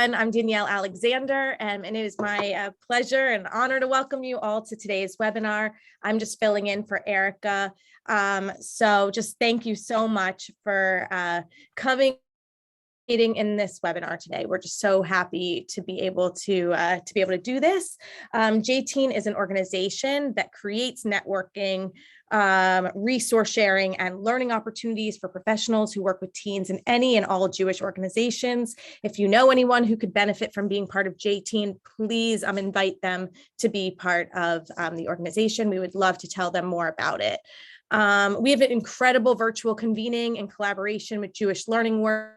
again, I'm Danielle Alexander, and it is my pleasure and honor to welcome you all to today's webinar. I'm just filling in for Erica. So just thank you so much for coming in this webinar today. We're just so happy to be able to do this. JTEEN is an organization that creates networking, resource sharing, and learning opportunities for professionals who work with teens in any and all Jewish organizations. If you know anyone who could benefit from being part of JTEEN, please invite them to be part of the organization. We would love to tell them more about it. We have an incredible virtual convening in collaboration with Jewish Learning Work,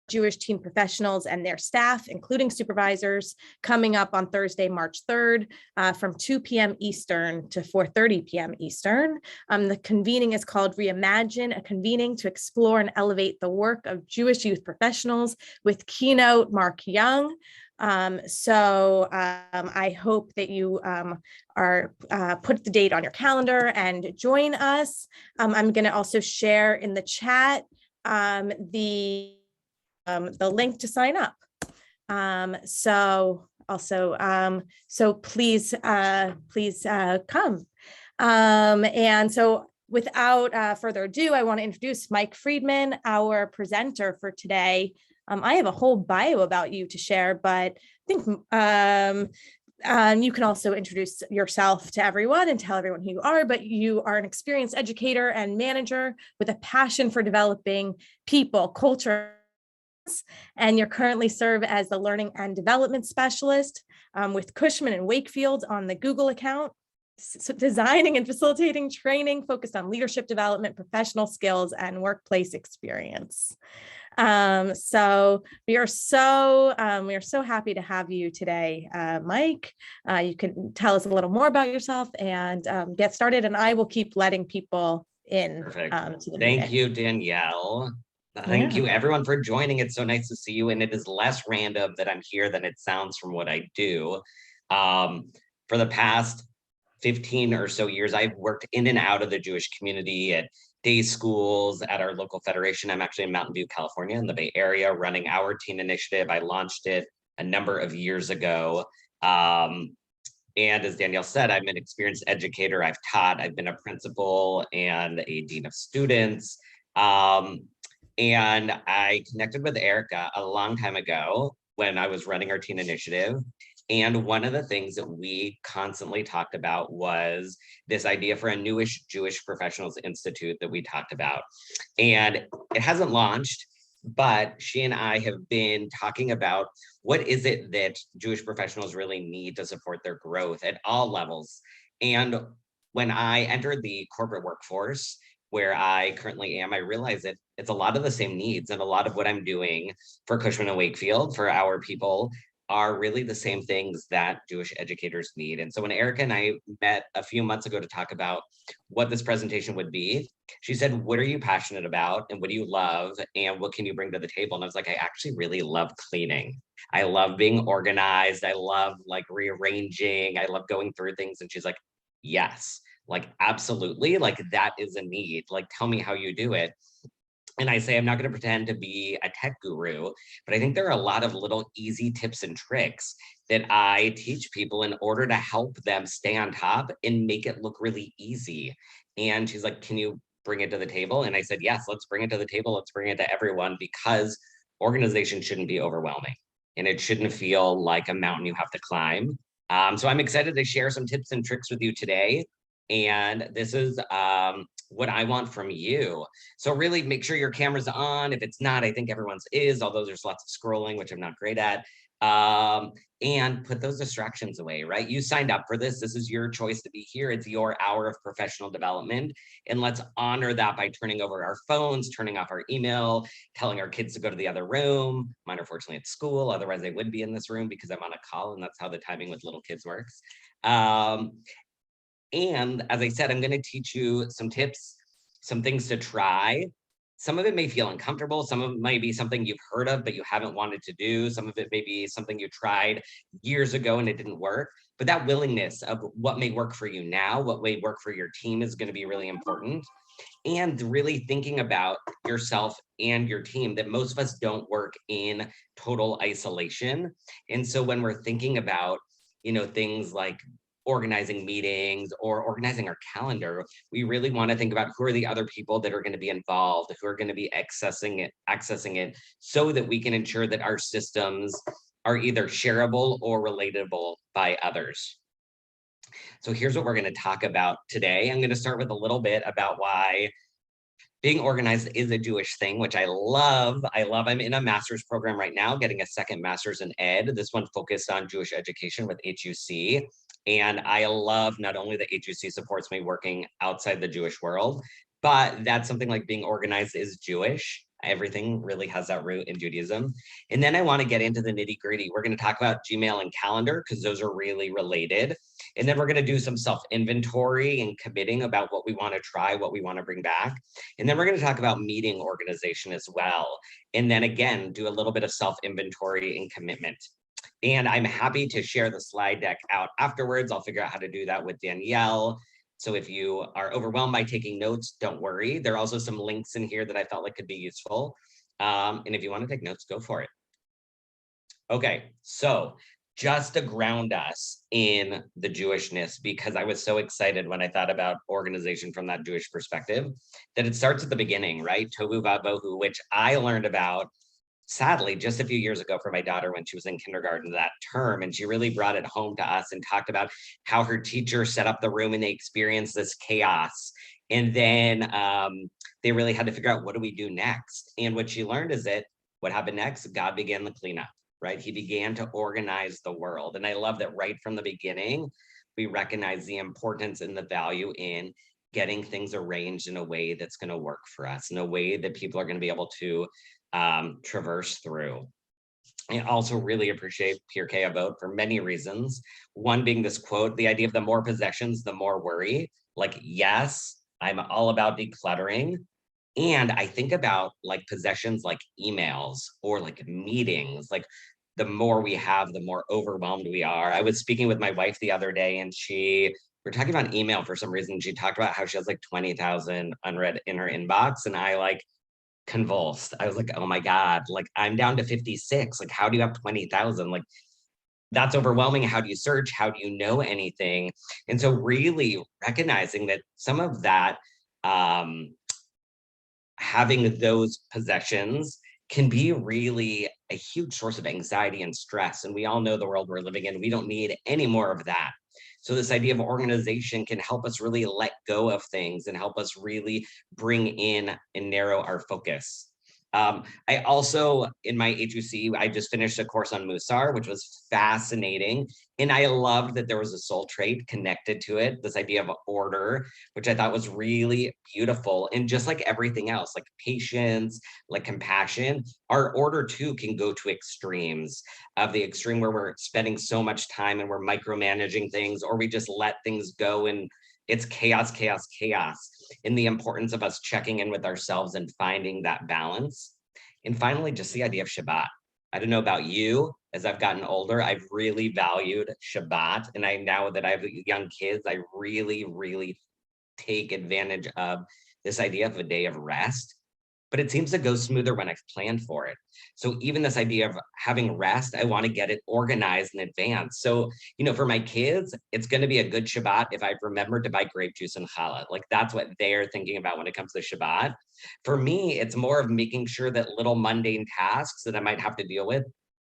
Jewish teen professionals and their staff, including supervisors, coming up on Thursday, March 3rd, from 2 p.m. Eastern to 4:30 p.m. Eastern. The convening is called Reimagine, a convening to explore and elevate the work of Jewish youth professionals, with keynote Mark Young. I hope that you put the date on your calendar and join us. I'm going to also share in the chat the link to sign up. So please come. And so without further ado, I want to introduce Mike Friedman, our presenter for today. I have a whole bio about you to share, but I think you can also introduce yourself to everyone and tell everyone who you are, but you are an experienced educator and manager with a passion for developing people, culture, and you currently serve as the Learning and Development Specialist with Cushman and Wakefield on the Google account, designing and facilitating training focused on leadership development, professional skills, and workplace experience. So we are so happy to have you today, Mike. You can tell us a little more about yourself and get started, and I will keep letting people in. Perfect. To the Thank meeting. you, Danielle. Thank you everyone for joining. It's so nice to see you, and it is less random that I'm here than it sounds from what I do. For the past 15 or so years, I've worked in and out of the Jewish community at day schools, at our local federation. I'm actually in Mountain View, California, in the Bay Area, running our teen initiative. I launched it a number of years ago. And as Danielle said, I'm an experienced educator. I've taught, I've been a principal and a dean of students. And I connected with Erica a long time ago when I was running our teen initiative. And one of the things that we constantly talked about was this idea for a newish Jewish Professionals Institute that we talked about. And it hasn't launched, but she and I have been talking about what is it that Jewish professionals really need to support their growth at all levels. And when I entered the corporate workforce, where I currently am, I realize that it's a lot of the same needs, and a lot of what I'm doing for Cushman and Wakefield, for our people, are really the same things that Jewish educators need. And so when Erica and I met a few months ago to talk about what this presentation would be, she said, what are you passionate about, and what do you love, and what can you bring to the table? And I was like, I actually really love cleaning. I love being organized. I love like rearranging. I love going through things. And she's like, yes, like, absolutely. Like, that is a need. Like, tell me how you do it. And I say, I'm not going to pretend to be a tech guru, but I think there are a lot of little easy tips and tricks that I teach people in order to help them stay on top and make it look really easy. And she's like, can you bring it to the table? And I said, yes, let's bring it to the table. Let's bring it to everyone, because organization shouldn't be overwhelming, and it shouldn't feel like a mountain you have to climb. So I'm excited to share some tips and tricks with you today. And this is what I want from you. So really make sure your camera's on. If it's not, I think everyone's is, although there's lots of scrolling, which I'm not great at. And put those distractions away, right? You signed up for this. This is your choice to be here. It's your hour of professional development. And let's honor that by turning over our phones, turning off our email, telling our kids to go to the other room. Mine are fortunately at school. Otherwise, they would be in this room because I'm on a call, and that's how the timing with little kids works. And as I said, I'm going to teach you some tips, some things to try. Some of it may feel uncomfortable. Some of it might be something you've heard of, but you haven't wanted to do. Some of it may be something you tried years ago and it didn't work. But that willingness of what may work for you now, what may work for your team, is going to be really important. and really thinking about yourself and your team, that most of us don't work in total isolation. And so when we're thinking about, things like organizing meetings or organizing our calendar, we really want to think about who are the other people that are going to be involved, who are going to be accessing it, so that we can ensure that our systems are either shareable or relatable by others. So here's what we're going to talk about today. I'm going to start with a little bit about why being organized is a Jewish thing, which I love. I'm in a master's program right now, getting a second master's in ed. This one focused on Jewish education with HUC. And I love not only that HUC supports me working outside the Jewish world, but that's something like being organized is Jewish. Everything really has that root in Judaism. And then I want to get into the nitty gritty. We're going to talk about Gmail and calendar because those are really related. And then we're going to do some self-inventory and committing about what we want to try, what we want to bring back. And then we're going to talk about meeting organization as well. And then again, do a little bit of self-inventory and commitment. And I'm happy to share the slide deck out afterwards. I'll figure out how to do that with Danielle. So if you are overwhelmed by taking notes, don't worry. There are also some links in here that I felt like could be useful. And if you want to take notes, go for it. Okay, so just to ground us in the Jewishness, because I was so excited when I thought about organization from that Jewish perspective, that it starts at the beginning, right? Tohu Vavohu, which I learned about, sadly, just a few years ago for my daughter when she was in kindergarten that term. And she really brought it home to us and talked about how her teacher set up the room and they experienced this chaos. And then they really had to figure out, what do we do next? And what she learned is that what happened next, God began the cleanup. Right? He began to organize the world. And I love that right from the beginning, we recognize the importance and the value in getting things arranged in a way that's going to work for us, in a way that people are going to be able to traverse through. I also really appreciate Pirkei Avot for many reasons. One being this quote, the idea of the more possessions, the more worry. Like, yes, I'm all about decluttering. And I think about like possessions like emails or like meetings, like the more we have, the more overwhelmed we are. I was speaking with my wife the other day and we're talking about email for some reason. She talked about how she has like 20,000 unread in her inbox. And I like convulsed. I was like, oh my God, like I'm down to 56. Like, how do you have 20,000? Like, that's overwhelming. How do you search? How do you know anything? And so really recognizing that some of that, having those possessions can be really a huge source of anxiety and stress. And we all know the world we're living in. We don't need any more of that. So this idea of organization can help us really let go of things and help us really bring in and narrow our focus. I also, in my HUC, I just finished a course on Musar, which was fascinating. And I loved that there was a soul trait connected to it, this idea of order, which I thought was really beautiful. And just like everything else, like patience, like compassion, our order too can go to extremes, of the extreme where we're spending so much time and we're micromanaging things, or we just let things go and it's chaos, chaos, chaos. And the importance of us checking in with ourselves and finding that balance. And finally, just the idea of Shabbat. I don't know about you, as I've gotten older, I've really valued Shabbat. And I now that I have young kids, I really, really take advantage of this idea of a day of rest. But it seems to go smoother when I've planned for it. So even this idea of having rest, I want to get it organized in advance. So, for my kids, it's going to be a good Shabbat if I've remembered to buy grape juice and challah. Like that's what they're thinking about when it comes to Shabbat. For me, it's more of making sure that little mundane tasks that I might have to deal with,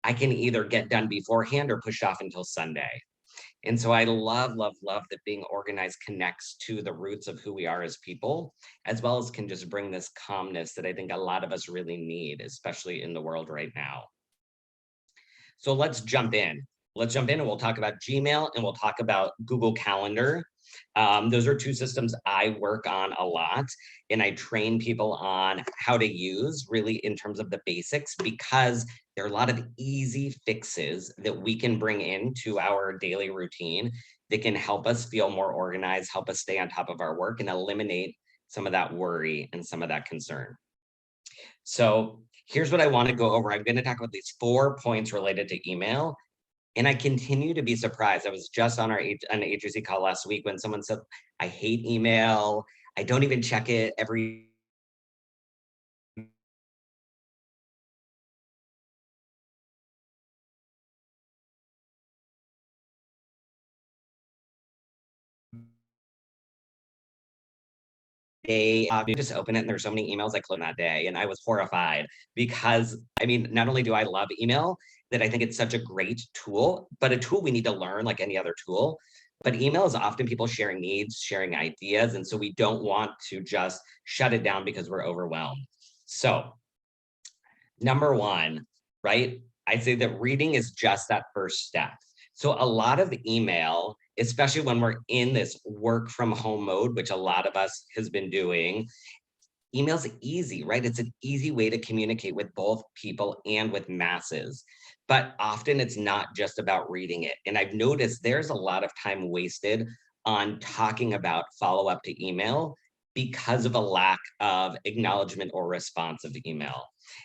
I can either get done beforehand or push off until Sunday. And so I love, love, love that being organized connects to the roots of who we are as people, as well as can just bring this calmness that I think a lot of us really need, especially in the world right now. So let's jump in. And we'll talk about Gmail and we'll talk about Google Calendar. Those are two systems I work on a lot, and I train people on how to use really in terms of the basics, because there are a lot of easy fixes that we can bring into our daily routine that can help us feel more organized, help us stay on top of our work, and eliminate some of that worry and some of that concern. So here's what I want to go over. I'm going to talk about these 4 points related to email. And I continue to be surprised. I was just on an agency call last week when someone said, I hate email. I don't even check it every day. You just open it and there's so many emails I closed that day. And I was horrified because, I mean, not only do I love email, that I think it's such a great tool, but a tool we need to learn like any other tool. But email is often people sharing needs, sharing ideas. And so we don't want to just shut it down because we're overwhelmed. So, number one, right? I'd say that reading is just that first step. So a lot of email, especially when we're in this work from home mode, which a lot of us has been doing, email's easy, right? It's an easy way to communicate with both people and with masses. But often it's not just about reading it. And I've noticed there's a lot of time wasted on talking about follow up to email because of a lack of acknowledgement or response of the email.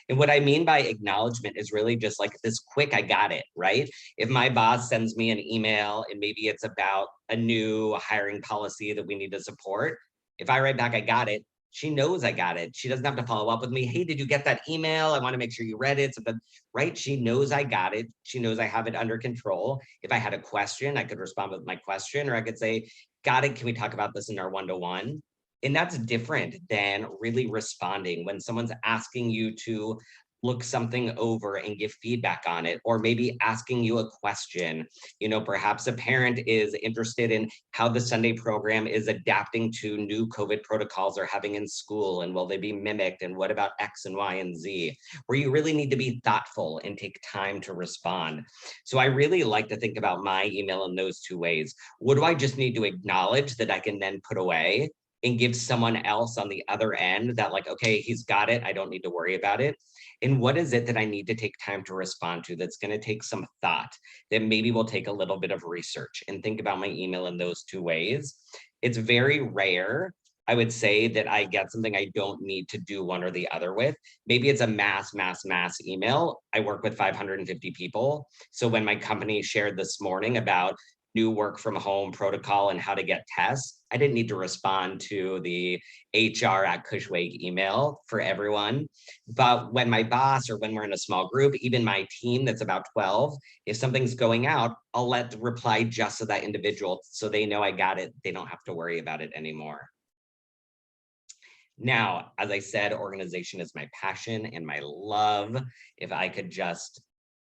And what I mean by acknowledgement is really just like this quick, I got it, right? If my boss sends me an email and maybe it's about a new hiring policy that we need to support, if I write back, I got it, she knows I got it. She doesn't have to follow up with me. Hey, did you get that email? I want to make sure you read it. So, but right, she knows I got it. She knows I have it under control. If I had a question, I could respond with my question, or I could say, got it. Can we talk about this in our one-to-one? And that's different than really responding when someone's asking you to look something over and give feedback on it, or maybe asking you a question. You know, perhaps a parent is interested in how the Sunday program is adapting to new COVID protocols they're having in school, and will they be mimicked, and what about X and Y and Z, where you really need to be thoughtful and take time to respond. So I really like to think about my email in those two ways. What do I just need to acknowledge that I can then put away and give someone else on the other end that like, okay, he's got it, I don't need to worry about it? And what is it that I need to take time to respond to that's going to take some thought, that maybe will take a little bit of research, and think about my email in those two ways? It's very rare, I would say, that I get something I don't need to do one or the other with. Maybe it's a mass email. I work with 550 people. So when my company shared this morning about new work from home protocol and how to get tests, I didn't need to respond to the HR at Cushwake email for everyone. But when my boss, or when we're in a small group, even my team that's about 12, if something's going out, I'll let the reply just to that individual so they know I got it. They don't have to worry about it anymore. Now, as I said, organization is my passion and my love. If I could just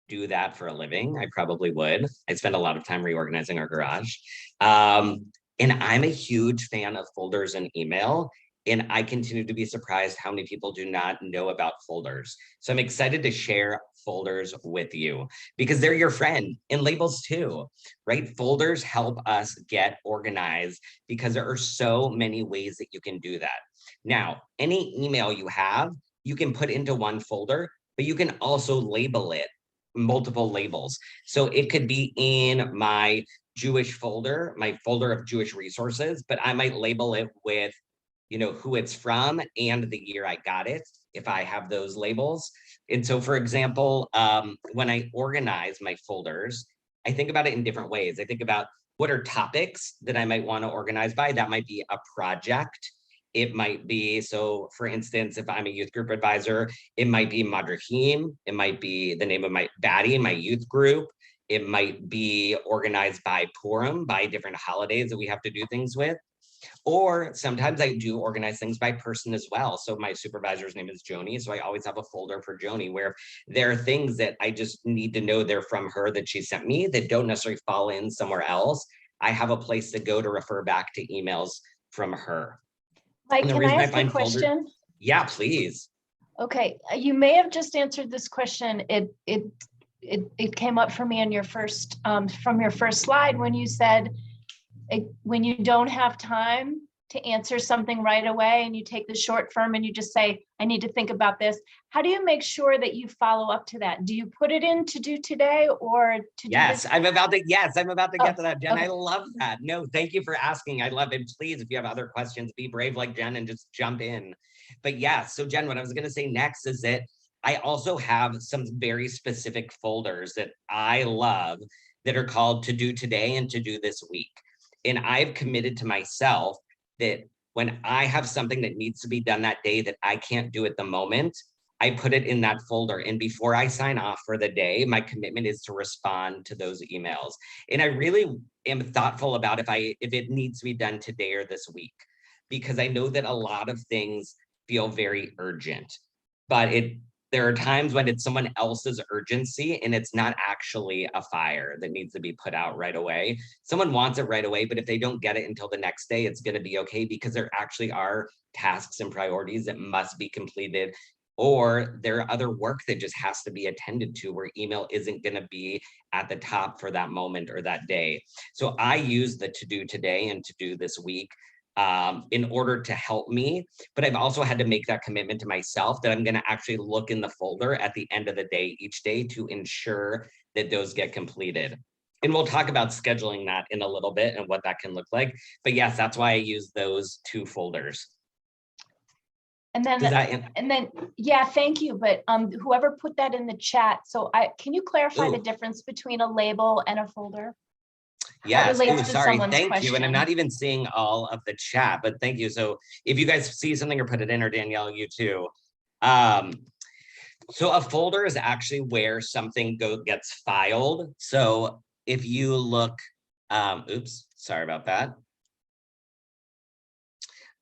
do that for a living, I probably would. I spend a lot of time reorganizing our garage. And I'm a huge fan of folders and email. And I continue to be surprised how many people do not know about folders. So I'm excited to share folders with you because they're your friend, and labels too, right? Folders help us get organized because there are so many ways that you can do that. Now, any email you have, you can put into one folder, but you can also label it multiple labels. So it could be in my Jewish folder, my folder of Jewish resources, but I might label it with, you know, who it's from and the year I got it, if I have those labels. And so, for example, when I organize my folders, I think about it in different ways. I think about what are topics that I might want to organize by. That might be a project. It might be, so for instance, if I'm a youth group advisor, it might be Madrahim, it might be the name of my baddie, my youth group. It might be organized by Purim, by different holidays that we have to do things with. Or sometimes I do organize things by person as well. So my supervisor's name is Joni. So I always have a folder for Joni where there are things that I just need to know they're from her that she sent me that don't necessarily fall in somewhere else. I have a place to go to refer back to emails from her. Mike, can I ask a Folders, question? yeah, please. Okay, you may have just answered this question. It came up for me in your first from your first slide when you said when you don't have time to answer something right away and you take the short form and you just say, I need to think about this. How do you make sure that you follow up to that? Do you put it in to do today or to Yes, do I'm about to get to that, Jen. okay. I love that. No, thank you for asking. I love it. Please, if you have other questions, be brave like Jen and just jump in. But yeah, so Jen, what I was going to say next is that I also have some very specific folders that I love that are called To Do Today and To Do This Week. And I've committed to myself that When I have something that needs to be done that day that I can't do at the moment, I put it in that folder. And before I sign off for the day, my commitment is to respond to those emails. And I really am thoughtful about if it needs to be done today or this week, because I know that a lot of things feel very urgent, but there are times when it's someone else's urgency and it's not actually a fire that needs to be put out right away. Someone wants it right away, but if they don't get it until the next day, it's going to be okay, because there actually are tasks and priorities that must be completed, or there are other work that just has to be attended to where email isn't going to be at the top for that moment or that day. So I use the to do today and to do this week in order to help me. But I've also had to make that commitment to myself that I'm going to actually look in the folder at the end of the day, each day, to ensure that those get completed. And we'll talk about scheduling that in a little bit and what that can look like. But yes, that's why I use those two folders. And then, yeah, thank you. But whoever put that in the chat, so can you clarify the difference between a label and a folder? Yes. Sorry. Thank question. you. And I'm not even seeing all of the chat, but thank you. So if you guys see something or put it in, or Danielle, you too. So a folder is actually where something gets filed. So if you look, oops, sorry about that.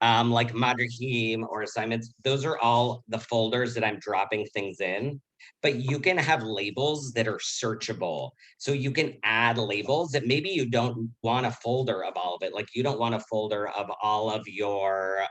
Like Madrahim or assignments, those are all the folders that I'm dropping things in. But you can have labels that are searchable. So you can add labels that maybe you don't want a folder of all of it. Like you don't want a folder of all of your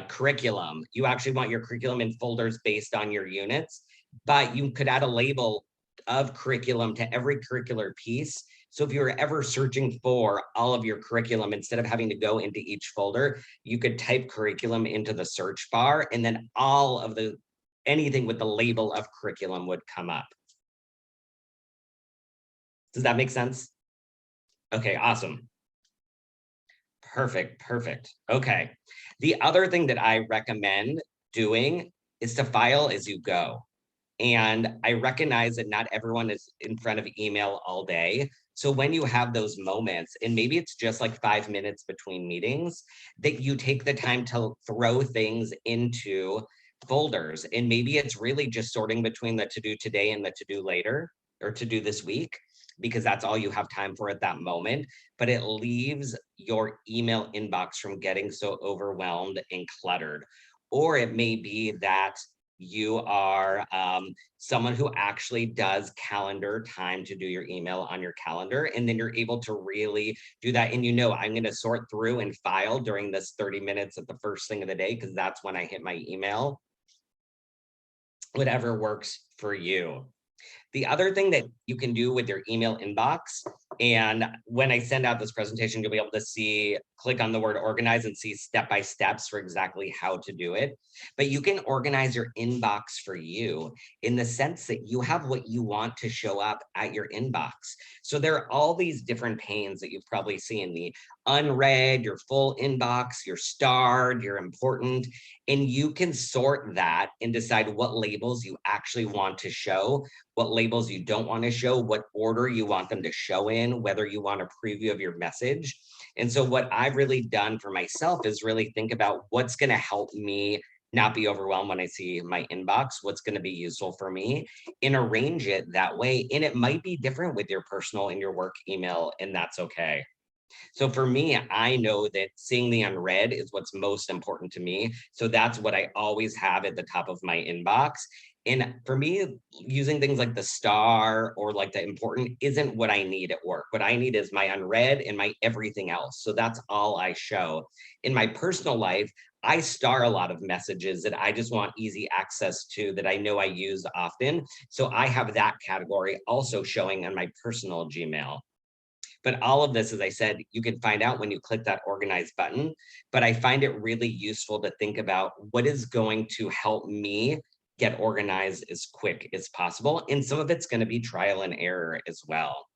curriculum. You actually want your curriculum in folders based on your units, but you could add a label of curriculum to every curricular piece. So if you're ever searching for all of your curriculum, instead of having to go into each folder, you could type curriculum into the search bar, and then all of anything with the label of curriculum would come up. Does that make sense? Okay, awesome. Perfect. Okay. The other thing that I recommend doing is to file as you go. And I recognize that not everyone is in front of email all day. So when you have those moments, and maybe it's just like 5 minutes between meetings, that you take the time to throw things into folders. And maybe it's really just sorting between the to do today and the to do later, or to do this week, because that's all you have time for at that moment. But it leaves your email inbox from getting so overwhelmed and cluttered. Or it may be that you are someone who actually does calendar time to do your email on your calendar, and then you're able to really do that. And I'm going to sort through and file during this 30 minutes at the first thing of the day, because that's when I hit my email. Whatever works for you. The other thing that you can do with your email inbox, and when I send out this presentation, you'll be able to click on the word organize and see step-by-steps for exactly how to do it. But you can organize your inbox for you in the sense that you have what you want to show up at your inbox. So there are all these different panes that you've probably seen: the unread, your full inbox, your starred, your important, and you can sort that and decide what labels you actually want to show, what labels you don't want to show, what order you want them to show in, whether you want a preview of your message. And so what I've really done for myself is really think about what's going to help me not be overwhelmed when I see my inbox, what's going to be useful for me, and arrange it that way. And it might be different with your personal and your work email, and that's okay. So for me, I know that seeing the unread is what's most important to me. So that's what I always have at the top of my inbox. And for me, using things like the star or like the important isn't what I need at work. What I need is my unread and my everything else. So that's all I show. In my personal life, I star a lot of messages that I just want easy access to, that I know I use often. So I have that category also showing on my personal Gmail. But all of this, as I said, you can find out when you click that organize button. But I find it really useful to think about what is going to help me get organized as quick as possible. And some of it's going to be trial and error as well.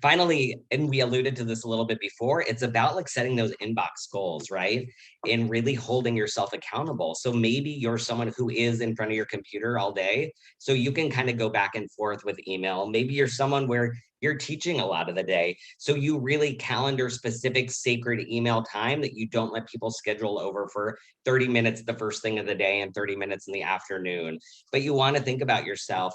Finally, and we alluded to this a little bit before, it's about like setting those inbox goals, right? And really holding yourself accountable. So maybe you're someone who is in front of your computer all day, so you can kind of go back and forth with email. Maybe you're someone where you're teaching a lot of the day, so you really calendar specific sacred email time that you don't let people schedule over for 30 minutes the first thing of the day and 30 minutes in the afternoon. But you want to think about yourself.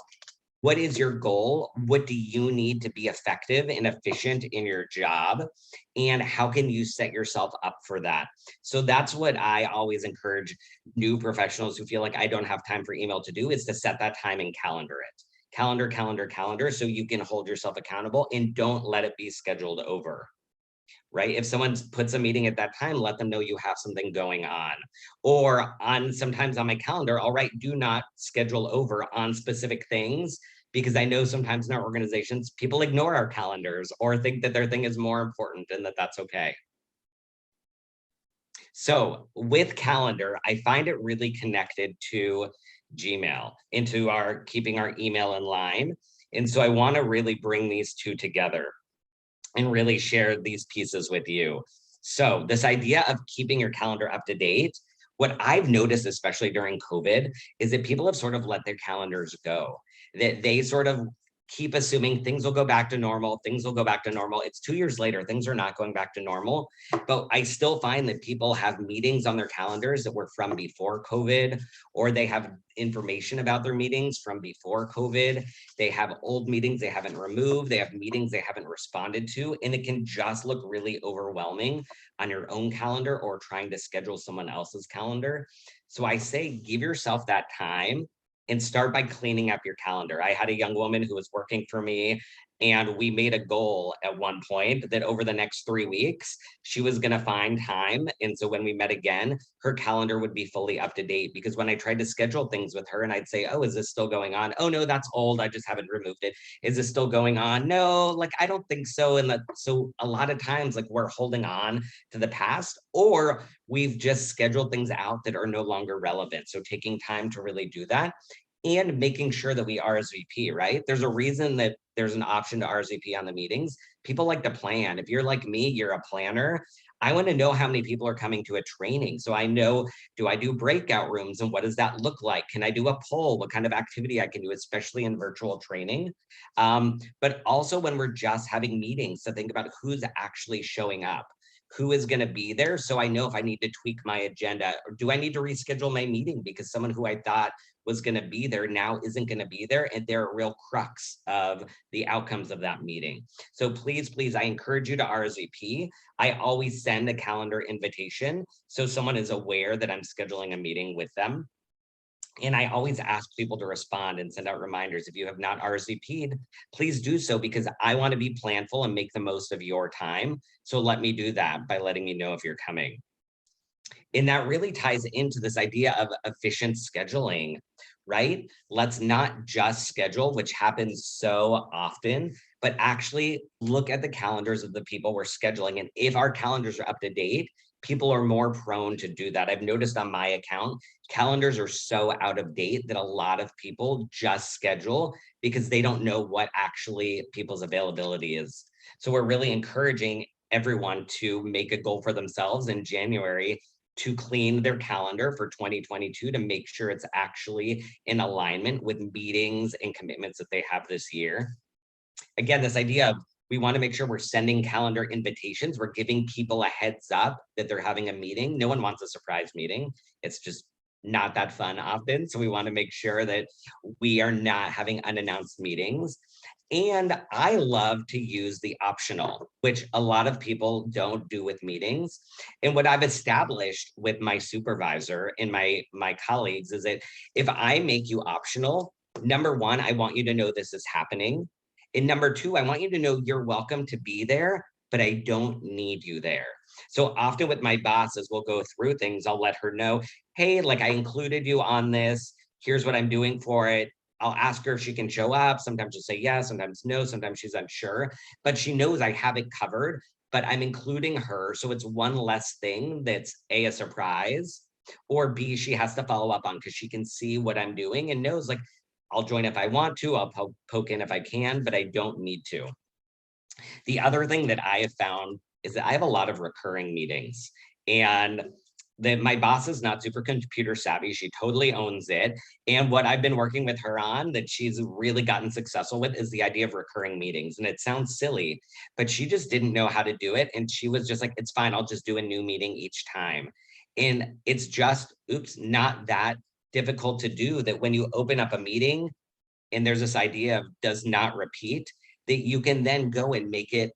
What is your goal? What do you need to be effective and efficient in your job? And how can you set yourself up for that? So that's what I always encourage new professionals who feel like I don't have time for email to do, is to set that time and calendar it. Calendar, calendar, calendar, so you can hold yourself accountable and don't let it be scheduled over. Right? If someone puts a meeting at that time, let them know you have something going on. Or on sometimes on my calendar, I'll write do not schedule over on specific things, because I know sometimes in our organizations, people ignore our calendars or think that their thing is more important and that that's okay. So with calendar, I find it really connected to Gmail, into our keeping our email in line. And so I want to really bring these two together and really share these pieces with you. So this idea of keeping your calendar up to date, what I've noticed, especially during COVID, is that people have sort of let their calendars go, that they sort of keep assuming things will go back to normal, things will go back to normal. It's 2 years later, things are not going back to normal, but I still find that people have meetings on their calendars that were from before COVID, or they have information about their meetings from before COVID. They have old meetings they haven't removed, they have meetings they haven't responded to, and it can just look really overwhelming on your own calendar or trying to schedule someone else's calendar. So I say, give yourself that time and start by cleaning up your calendar. I had a young woman who was working for me, and we made a goal at one point that over the next 3 weeks, she was going to find time. And so when we met again, her calendar would be fully up to date, because when I tried to schedule things with her and I'd say, oh, is this still going on? Oh, no, that's old. I just haven't removed it. Is this still going on? No, like, I don't think so. And so a lot of times, like, we're holding on to the past, or we've just scheduled things out that are no longer relevant. So taking time to really do that and making sure that we RSVP, right? There's a reason that there's an option to RSVP on the meetings. People like to plan. If you're like me, you're a planner. I want to know how many people are coming to a training. So I know, do I do breakout rooms and what does that look like? Can I do a poll? What kind of activity I can do, especially in virtual training? But also when we're just having meetings, to think about who's actually showing up, who is going to be there. So I know if I need to tweak my agenda, or do I need to reschedule my meeting because someone who I thought was going to be there now isn't going to be there, and they're a real crux of the outcomes of that meeting. So please, please, I encourage you to RSVP. I always send a calendar invitation so someone is aware that I'm scheduling a meeting with them. And I always ask people to respond and send out reminders. If you have not RSVP'd, please do so, because I want to be planful and make the most of your time. So let me do that by letting me know if you're coming. And that really ties into this idea of efficient scheduling, right? Let's not just schedule, which happens so often, but actually look at the calendars of the people we're scheduling. And if our calendars are up to date, people are more prone to do that. I've noticed on my account, calendars are so out of date that a lot of people just schedule because they don't know what actually people's availability is. So we're really encouraging everyone to make a goal for themselves in January to clean their calendar for 2022 to make sure it's actually in alignment with meetings and commitments that they have this year. Again, this idea of we want to make sure we're sending calendar invitations. We're giving people a heads up that they're having a meeting. No one wants a surprise meeting. It's just not that fun often. So we want to make sure that we are not having unannounced meetings. And I love to use the optional, which a lot of people don't do with meetings. And what I've established with my supervisor and my colleagues is that if I make you optional, number one, I want you to know this is happening. And number two, I want you to know you're welcome to be there, but I don't need you there. So often with my bosses, we'll go through things. I'll let her know, hey, like, I included you on this. Here's what I'm doing for it. I'll ask her if she can show up. Sometimes she'll say yes, sometimes no, sometimes she's unsure, but she knows I have it covered, but I'm including her. So it's one less thing that's A, a surprise, or B, she has to follow up on, because she can see what I'm doing and knows, like, I'll join if I want to, I'll poke in if I can, but I don't need to. The other thing that I have found is that I have a lot of recurring meetings, and that my boss is not super computer savvy. She totally owns it. And what I've been working with her on that she's really gotten successful with is the idea of recurring meetings. And it sounds silly, but she just didn't know how to do it. And she was just like, it's fine, I'll just do a new meeting each time. And it's just, oops, not that difficult to do, that when you open up a meeting and there's this idea of does not repeat, that you can then go and make it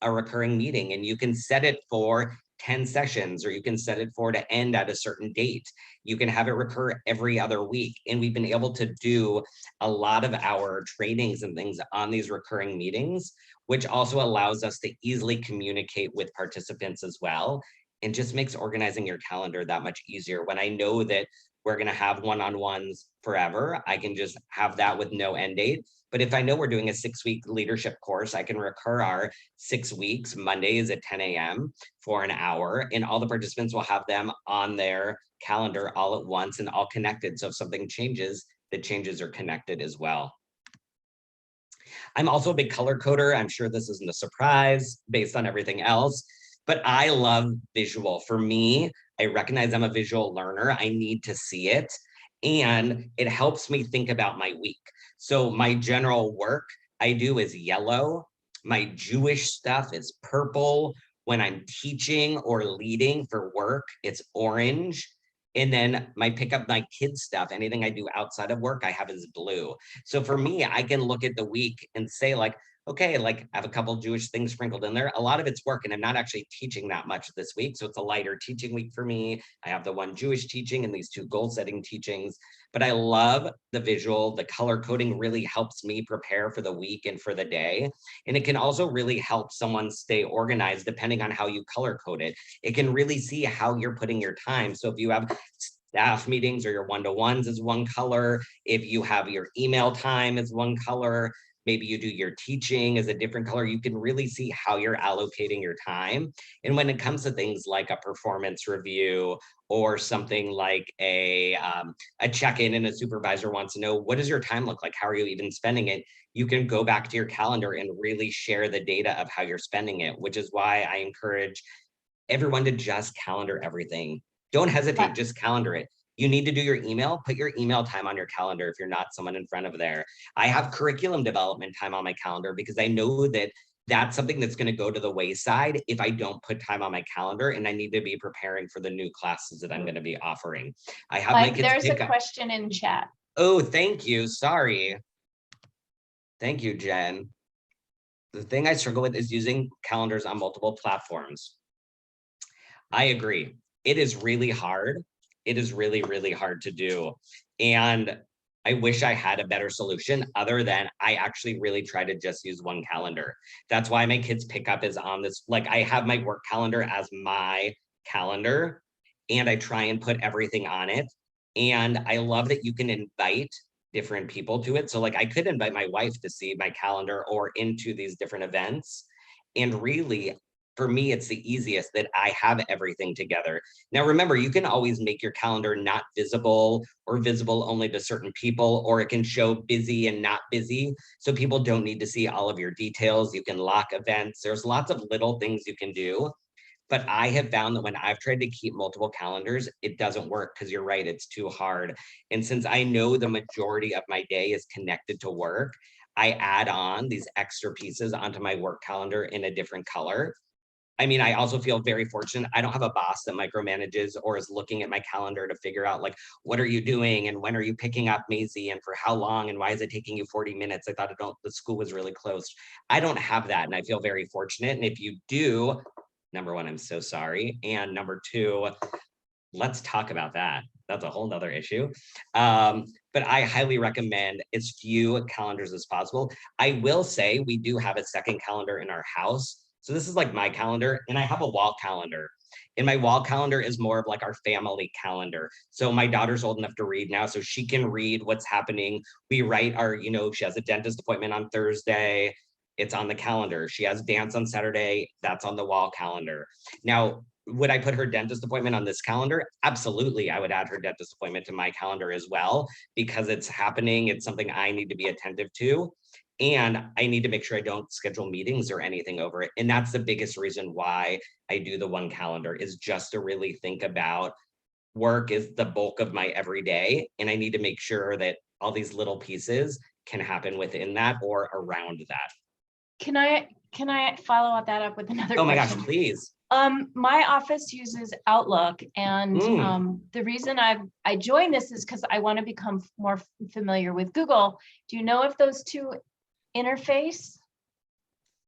a recurring meeting, and you can set it for 10 sessions, or you can set it for to end at a certain date. You can have it recur every other week. And we've been able to do a lot of our trainings and things on these recurring meetings, which also allows us to easily communicate with participants as well, and just makes organizing your calendar that much easier. When I know that we're going to have one-on-ones forever, I can just have that with no end date. But if I know we're doing a 6-week leadership course, I can recur our 6 weeks, Mondays at 10 a.m. for an hour, and all the participants will have them on their calendar all at once and all connected. So if something changes, the changes are connected as well. I'm also a big color coder. I'm sure this isn't a surprise based on everything else, but I love visual. For me, I recognize I'm a visual learner. I need to see it, and it helps me think about my week. So my general work I do is yellow. My Jewish stuff is purple. When I'm teaching or leading for work, it's orange. And then my pick up my kids stuff, anything I do outside of work, I have is blue. So for me, I can look at the week and say like, okay, like I have a couple Jewish things sprinkled in there. A lot of it's work, and I'm not actually teaching that much this week. So it's a lighter teaching week for me. I have the one Jewish teaching and these 2 goal setting teachings, but I love the visual. The color coding really helps me prepare for the week and for the day. And it can also really help someone stay organized depending on how you color code it. It can really see how you're putting your time. So if you have staff meetings or your one-to-ones is one color, if you have your email time is one color, maybe you do your teaching as a different color, you can really see how you're allocating your time. And when it comes to things like a performance review or something like a check-in, and a supervisor wants to know, what does your time look like? How are you even spending it? You can go back to your calendar and really share the data of how you're spending it, which is why I encourage everyone to just calendar everything. Don't hesitate, just calendar it. You need to do your email, put your email time on your calendar if you're not someone in front of there. I have curriculum development time on my calendar because I know that that's something that's going to go to the wayside if I don't put time on my calendar, and I need to be preparing for the new classes that I'm going to be offering. I have my kids there's pick a up. question in chat. Oh, thank you. Sorry. Thank you, Jen. The thing I struggle with is using calendars on multiple platforms. I agree. It is really hard. It is really, really hard to do. And I wish I had a better solution other than I actually really try to just use one calendar. That's why my kids pickup is on this. Like I have my work calendar as my calendar, and I try and put everything on it. And I love that you can invite different people to it. So like I could invite my wife to see my calendar or into these different events. And really, for me, it's the easiest that I have everything together. Now, remember, you can always make your calendar not visible or visible only to certain people, or it can show busy and not busy. So people don't need to see all of your details. You can lock events. There's lots of little things you can do. But I have found that when I've tried to keep multiple calendars, it doesn't work because you're right, it's too hard. And since I know the majority of my day is connected to work, I add on these extra pieces onto my work calendar in a different color. I mean, I also feel very fortunate. I don't have a boss that micromanages or is looking at my calendar to figure out like, what are you doing? And when are you picking up Maisie and for how long? And why is it taking you 40 minutes? I thought the school was really close. I don't have that. And I feel very fortunate. And if you do, number one, I'm so sorry. And number two, let's talk about that. That's a whole nother issue. But I highly recommend as few calendars as possible. I will say we do have a second calendar in our house. So this is like my calendar, and I have a wall calendar. And my wall calendar is more of like our family calendar. So my daughter's old enough to read now, so she can read what's happening. We write our, she has a dentist appointment on Thursday. It's on the calendar. She has dance on Saturday. That's on the wall calendar. Now, would I put her dentist appointment on this calendar? Absolutely. I would add her dentist appointment to my calendar as well, because it's happening. It's something I need to be attentive to. And I need to make sure I don't schedule meetings or anything over it. And that's the biggest reason why I do the one calendar, is just to really think about work is the bulk of my everyday. And I need to make sure that all these little pieces can happen within that or around that. Can I follow that up with another Oh my question? gosh, please. My office uses Outlook, and the reason I joined this is because I want to become more familiar with Google. Do you know if those two interface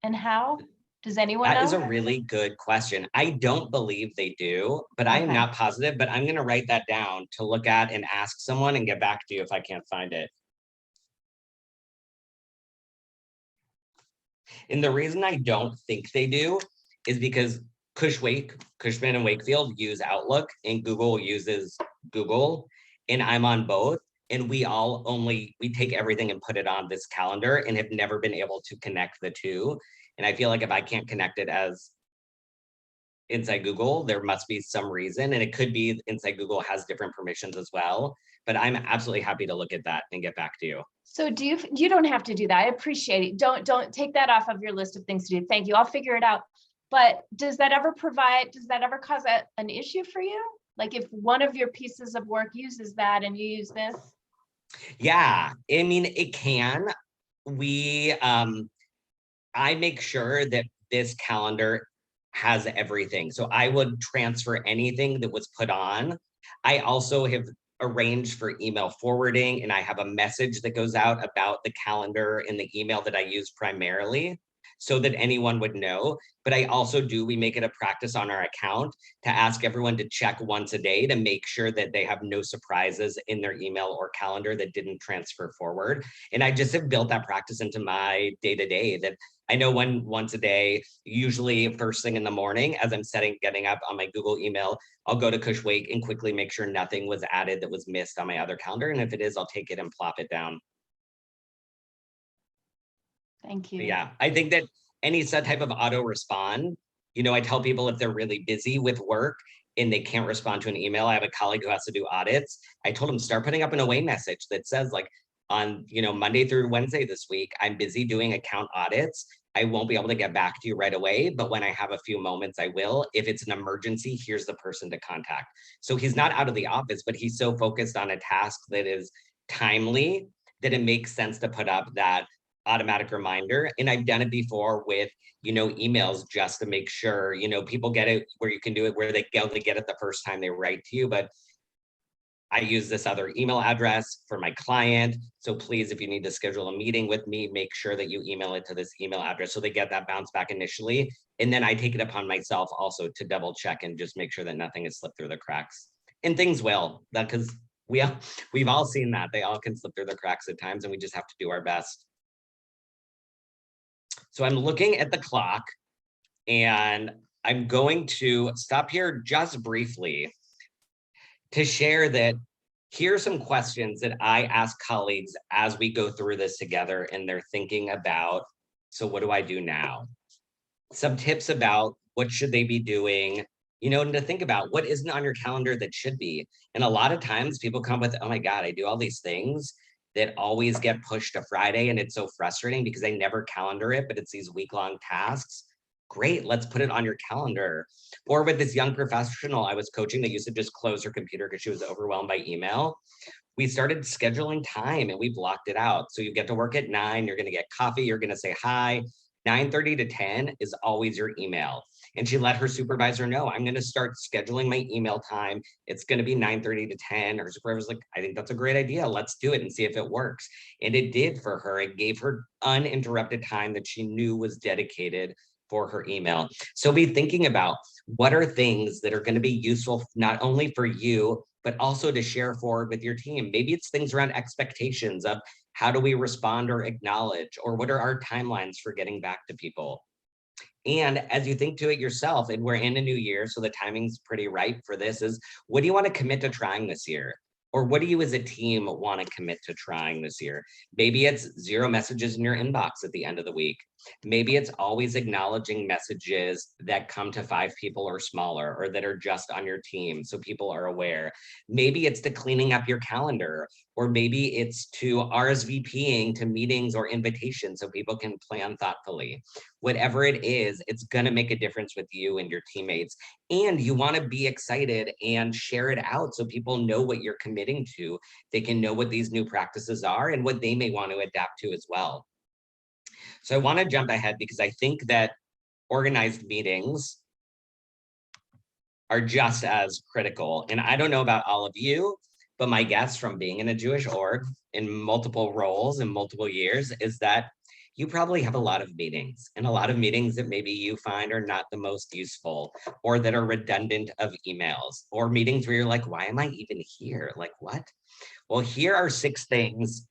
and how? Does anyone know? That is a really good question. I don't believe they do, but I am not positive, but I'm going to write that down to look at and ask someone and get back to you if I can't find it. And the reason I don't think they do is because Cushman and Wakefield use Outlook and Google uses Google, and I'm on both. And we take everything and put it on this calendar and have never been able to connect the two. And I feel like if I can't connect it as inside Google, there must be some reason. And it could be inside Google has different permissions as well. But I'm absolutely happy to look at that and get back to you. So you don't have to do that. I appreciate it. Don't take that off of your list of things to do. Thank you. I'll figure it out. But does that ever cause an issue for you? Like if one of your pieces of work uses that and you use this? Yeah, I mean, it can. I make sure that this calendar has everything. So I would transfer anything that was put on. I also have arranged for email forwarding, and I have a message that goes out about the calendar in the email that I use primarily, so that anyone would know. But we make it a practice on our account to ask everyone to check once a day to make sure that they have no surprises in their email or calendar that didn't transfer forward. And I just have built that practice into my day-to-day, that I know once a day, usually first thing in the morning, as I'm getting up on my Google email, I'll go to Cushwake and quickly make sure nothing was added that was missed on my other calendar. And if it is, I'll take it and plop it down. Thank you. Yeah, I think that any such type of auto respond, I tell people if they're really busy with work and they can't respond to an email. I have a colleague who has to do audits. I told him, start putting up an away message that says like, on Monday through Wednesday this week, I'm busy doing account audits. I won't be able to get back to you right away, but when I have a few moments, I will. If it's an emergency, here's the person to contact. So he's not out of the office, but he's so focused on a task that is timely that it makes sense to put up that automatic reminder. And I've done it before with, emails, just to make sure, people get it, where you can do it where they get it the first time they write to you. But I use this other email address for my client. So please, if you need to schedule a meeting with me, make sure that you email it to this email address so they get that bounce back initially. And then I take it upon myself also to double check and just make sure that nothing has slipped through the cracks. And things will, because we've all seen that. They all can slip through the cracks at times, and we just have to do our best. So I'm looking at the clock, and I'm going to stop here just briefly to share that here's some questions that I ask colleagues as we go through this together and they're thinking about, so what do I do now? Some tips about what should they be doing, and to think about what isn't on your calendar that should be. And a lot of times people come with, oh my God, I do all these things that always get pushed to Friday, and it's so frustrating because I never calendar it, but it's these week-long tasks. Great, let's put it on your calendar. Or with this young professional I was coaching that used to just close her computer because she was overwhelmed by email. We started scheduling time and we blocked it out. So you get to work at 9, you're gonna get coffee, you're gonna say hi. 9:30 to 10 is always your email. And she let her supervisor know, I'm gonna start scheduling my email time. It's gonna be 9:30 to 10. Her supervisor was like, I think that's a great idea. Let's do it and see if it works. And it did for her. It gave her uninterrupted time that she knew was dedicated for her email. So be thinking about what are things that are going to be useful, not only for you, but also to share forward with your team. Maybe it's things around expectations of how do we respond or acknowledge, or what are our timelines for getting back to people? And as you think to it yourself, and we're in a new year, so the timing's pretty ripe for this, is what do you want to commit to trying this year? Or what do you as a team want to commit to trying this year? Maybe it's 0 messages in your inbox at the end of the week. Maybe it's always acknowledging messages that come to 5 people or smaller, or that are just on your team so people are aware. Maybe it's to cleaning up your calendar, or maybe it's to RSVPing to meetings or invitations so people can plan thoughtfully. Whatever it is, it's going to make a difference with you and your teammates. And you want to be excited and share it out so people know what you're committing to. They can know what these new practices are and what they may want to adapt to as well. So I want to jump ahead because I think that organized meetings are just as critical. And I don't know about all of you, but my guess from being in a Jewish org in multiple roles in multiple years is that you probably have a lot of meetings, and a lot of meetings that maybe you find are not the most useful, or that are redundant of emails, or meetings where you're like, why am I even here? Like, what? Well, here are 6 things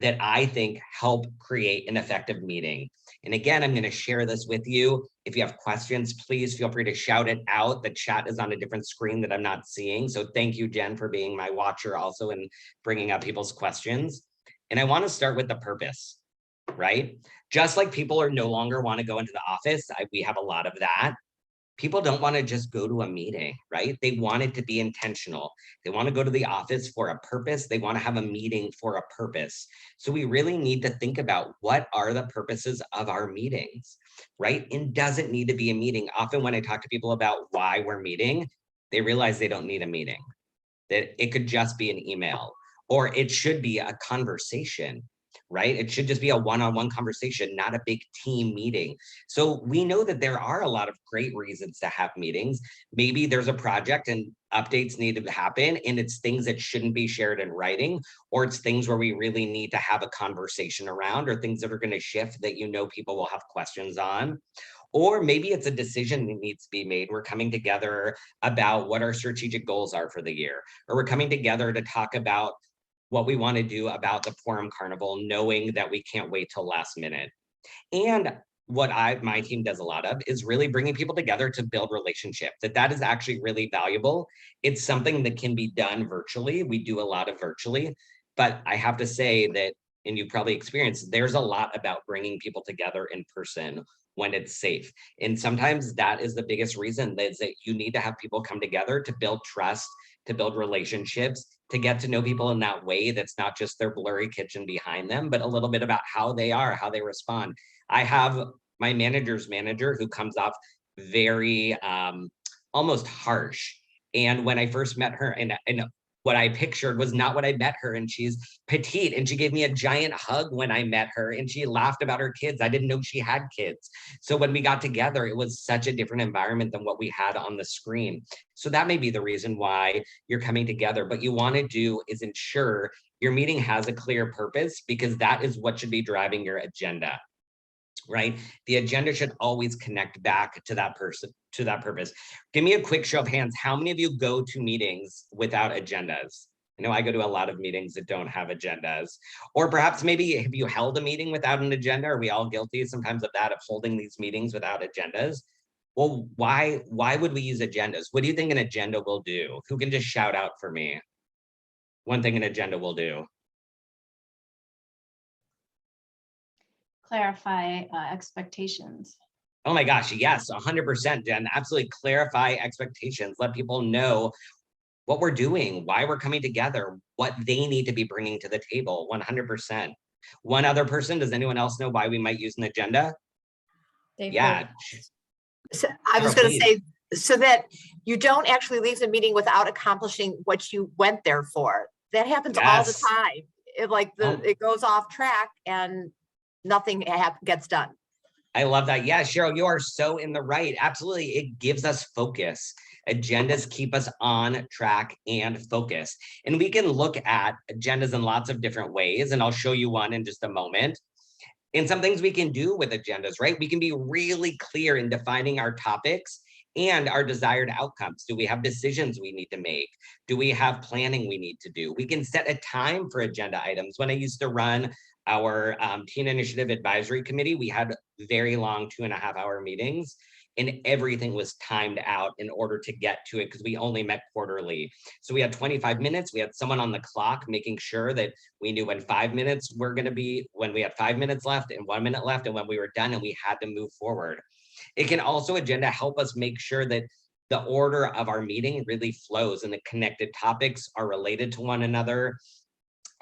that I think help create an effective meeting. And again, I'm going to share this with you. If you have questions, please feel free to shout it out. The chat is on a different screen that I'm not seeing. So thank you, Jen, for being my watcher also and bringing up people's questions. And I want to start with the purpose, right? Just like people are no longer want to go into the office, we have a lot of that. People don't want to just go to a meeting, right? They want it to be intentional. They want to go to the office for a purpose. They want to have a meeting for a purpose. So we really need to think about what are the purposes of our meetings, right? And does it need to be a meeting? Often when I talk to people about why we're meeting, they realize they don't need a meeting, that it could just be an email, or it should be a conversation, right? It should just be a one-on-one conversation, not a big team meeting. So we know that there are a lot of great reasons to have meetings. Maybe there's a project and updates need to happen, and it's things that shouldn't be shared in writing, or it's things where we really need to have a conversation around, or things that are going to shift that people will have questions on. Or maybe it's a decision that needs to be made. We're coming together about what our strategic goals are for the year, or we're coming together to talk about what we want to do about the Purim Carnival, knowing that we can't wait till last minute. And what my team does a lot of is really bringing people together to build relationship, that is actually really valuable. It's something that can be done virtually. We do a lot of virtually, but I have to say that, and you probably experienced, there's a lot about bringing people together in person when it's safe. And sometimes that is the biggest reason, is that you need to have people come together to build trust, to build relationships, to get to know people in that way that's not just their blurry kitchen behind them, but a little bit about how they are, how they respond. I have my manager's manager who comes off very almost harsh. And when I first met her, and what I pictured was not what I met her. And she's petite, and she gave me a giant hug when I met her, and she laughed about her kids. I didn't know she had kids. So when we got together, it was such a different environment than what we had on the screen. So that may be the reason why you're coming together. But you want to do is ensure your meeting has a clear purpose, because that is what should be driving your agenda, right? The agenda should always connect back to that person, to that purpose. Give me a quick show of hands. How many of you go to meetings without agendas? I know I go to a lot of meetings that don't have agendas. Or perhaps maybe have you held a meeting without an agenda? Are we all guilty sometimes of that, of holding these meetings without agendas? Well, why would we use agendas? What do you think an agenda will do? Who can just shout out for me one thing an agenda will do? Clarify expectations. Oh my gosh, yes, 100%, Jen. Absolutely clarify expectations. Let people know what we're doing, why we're coming together, what they need to be bringing to the table, 100%. One other person, does anyone else know why we might use an agenda? Yeah. So I was going to say, so that you don't actually leave the meeting without accomplishing what you went there for. That happens all the time. It goes off track and nothing gets done. I love that. Yeah, Cheryl, you are so in the right. Absolutely. It gives us focus. Agendas keep us on track and focused. And we can look at agendas in lots of different ways. And I'll show you one in just a moment. And some things we can do with agendas, right? We can be really clear in defining our topics and our desired outcomes. Do we have decisions we need to make? Do we have planning we need to do? We can set a time for agenda items. When I used to run our Teen Initiative Advisory Committee, we had very long 2.5-hour meetings. and everything was timed out in order to get to it because we only met quarterly. So we had 25 minutes. We had someone on the clock making sure that we knew when 5 minutes were going to be, when we had 5 minutes left and 1 minute left, and when we were done and we had to move forward. It can also agenda help us make sure that the order of our meeting really flows and the connected topics are related to one another,